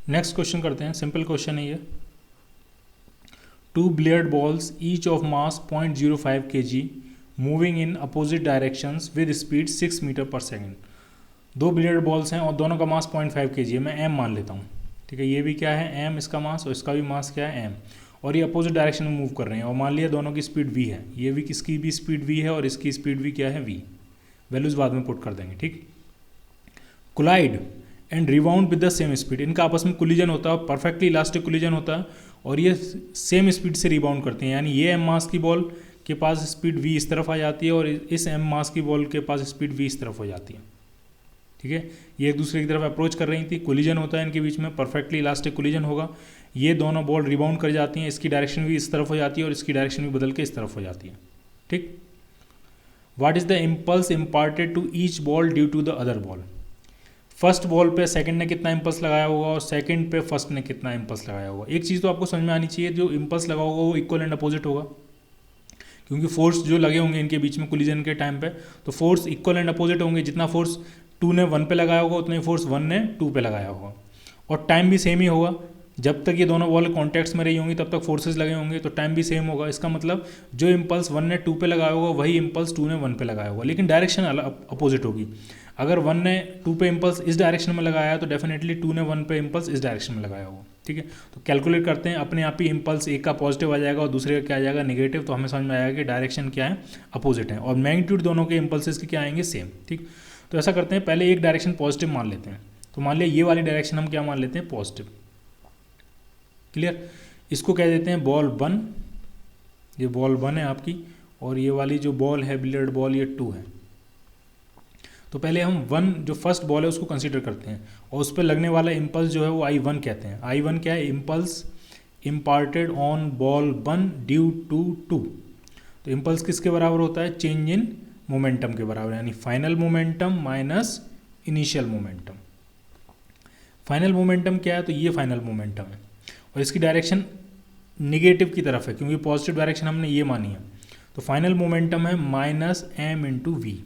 Next question करते हैं, simple question है ये। Two billiard balls each of mass 0.05 kg moving in opposite directions with speed 6 metre per second. दो billiard balls हैं और दोनों का मास 0.5 kg है, मैं m मान लेता हूँ, ठीक है। ये भी क्या है m इसका मास, और इसका भी मास क्या है m, और ये अपोजिट डायरेक्शन में मूव कर रहे हैं, और मान लिया दोनों की स्पीड v है, ये भी किसकी भी स्पीड v है और इसकी स्पीड भी क्या है v। वैल्यूज़ बाद में पुट कर देंगे, ठीक। Collide and rebound with the same speed, इनका आपस में कोलिजन होता है, परफेक्टली इलास्टिक कोलिजन होता है, और ये सेम स्पीड से रिबाउंड करते हैं, यानी ये m मास की बॉल के पास स्पीड v इस तरफ आ जाती है और इस m मास की बॉल के पास स्पीड v इस तरफ हो जाती है, ठीक है। ये एक दूसरे की तरफ अप्रोच कर रही थी, कोलिजन होता है इनके बीच में, परफेक्टली इलास्टिक कोलिजन होगा, ये दोनों बॉल रिबाउंड कर जाती हैं, इसकी डायरेक्शन भी इस तरफ हो जाती है और इसकी डायरेक्शन भी बदल के इस तरफ हो जाती है, ठीक। What is the impulse imparted to each ball due to the other ball. First ball पे सेकंड ने कितना इम्पल्स लगाया होगा और सेकंड पे फर्स्ट ने कितना इम्पल्स लगाया होगा। एक चीज़ तो आपको समझ में आनी चाहिए, जो इम्पल्स लगा होगा वो इक्वल एंड अपोजिट होगा, क्योंकि फोर्स जो लगे होंगे इनके बीच में कोलिजन के टाइम पे, तो फोर्स इक्वल एंड अपोजिट होंगे। जितना फोर्स 2 ने 1 पे लगाया होगा उतना ही फोर्स 1 ने 2 पे लगाया होगा, और टाइम भी सेम ही होगा। जब तक ये दोनों बॉल कॉन्टैक्ट्स में रही होंगी तब तक फोर्सेस लगे होंगे, तो टाइम भी सेम होगा। इसका मतलब जो इम्पल्स 1 ने 2 पे लगाया होगा वही इम्पल्स 2 ने 1 पे लगाया होगा, लेकिन डायरेक्शन अपोजिट होगी। अगर 1 ने 2 पे इम्पल्स इस डायरेक्शन में लगाया तो डेफिनेटली 2 ने 1 पे इम्पल्स इस डायरेक्शन में लगाया होगा, ठीक है। तो कैलकुलेट करते हैं, अपने आप ही इम्पल्स एक का पॉजिटिव आ जाएगा और दूसरे का क्या आ जाएगा, नेगेटिव। तो हमें समझ में आएगा कि डायरेक्शन क्या है, अपोजिट है, और मैग्नीट्यूड दोनों के इम्पल्सेस के क्या आएंगे, सेम, ठीक। तो ऐसा करते हैं, पहले एक डायरेक्शन पॉजिटिव मान लेते हैं। तो मान लिया ये वाली डायरेक्शन हम क्या मान लेते हैं, पॉजिटिव, क्लियर। इसको कह देते हैं बॉल 1, ये बॉल 1 है आपकी, और ये वाली जो बॉल है बिलियर्ड बॉल ये 2 है। तो पहले हम 1 जो फर्स्ट बॉल है उसको कंसीडर करते हैं, और उस पर लगने वाला इम्पल्स जो है वो I1 कहते हैं। I1 क्या है, impulse imparted on ball 1 due to 2। तो इम्पल्स किसके बराबर होता है, चेंज इन मोमेंटम के बराबर, यानी final momentum minus initial momentum. Final momentum क्या है, तो ये फाइनल मोमेंटम है, और इसकी डायरेक्शन निगेटिव की तरफ है, क्योंकि पॉजिटिव डायरेक्शन हमने ये मानी है। तो फाइनल मोमेंटम है minus m into V,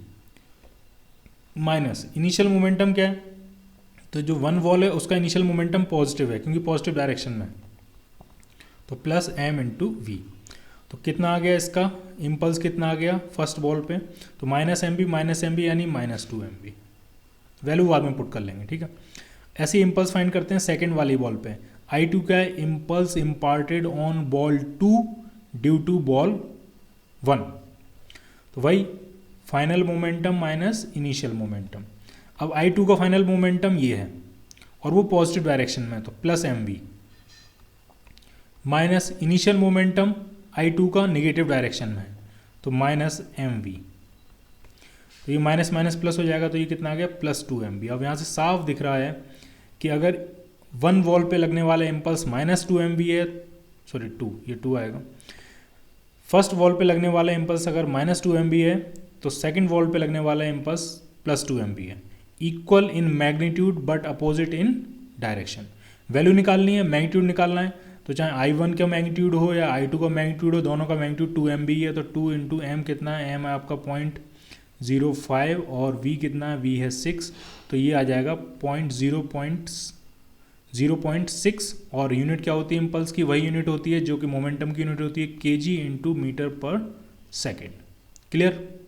minus initial momentum क्या है, तो जो 1 बॉल है उसका इनिशियल मोमेंटम पॉजिटिव है क्योंकि पॉजिटिव डायरेक्शन में, तो प्लस m इंटू वी। तो कितना आ गया इसका इम्पल्स, कितना आ गया फर्स्ट बॉल पे, तो माइनस एम बी यानी माइनस 2 MB। वैल्यू बाद में पुट कर लेंगे, ठीक है। ऐसे इम्पल्स फाइंड करते हैं सेकेंड वाली बॉल पे। I2 क्या है, impulse imparted on ball 2 due to ball 1। तो वही final momentum minus initial momentum. अब I2 का फाइनल मोमेंटम ये है और वो पॉजिटिव डायरेक्शन में है, तो plus mv, minus initial momentum I2 का नेगेटिव डायरेक्शन में है, तो माइनस mv। तो ये माइनस माइनस प्लस हो जाएगा, तो ये कितना आ गया, प्लस 2 MB। अब यहाँ से साफ दिख रहा है कि अगर 1 वॉल पे लगने वाला इम्पल्स माइनस 2 MB है, सॉरी 2, ये 2 आएगा। फर्स्ट वॉल पे लगने वाला इम्पल्स अगर माइनस 2 MB है तो सेकंड वॉल पे लगने वाला इम्पल्स प्लस 2 MB है। Equal in magnitude but opposite in direction. Value निकालनी है, मैग्नीट्यूड निकालना है, तो चाहे I1 का मैग्नीट्यूड हो या I2 का मैग्नीट्यूड हो, दोनों का मैग्नीट्यूड 2 MB है, तो 2 इंटू m कितना है, m है आपका 0.05 और v कितना है, v है 6, तो ये आ जाएगा 0.6। और यूनिट क्या होती है इम्पल्स की, वही यूनिट होती है जो कि मोमेंटम की यूनिट होती है, kg into metre per second. Clear.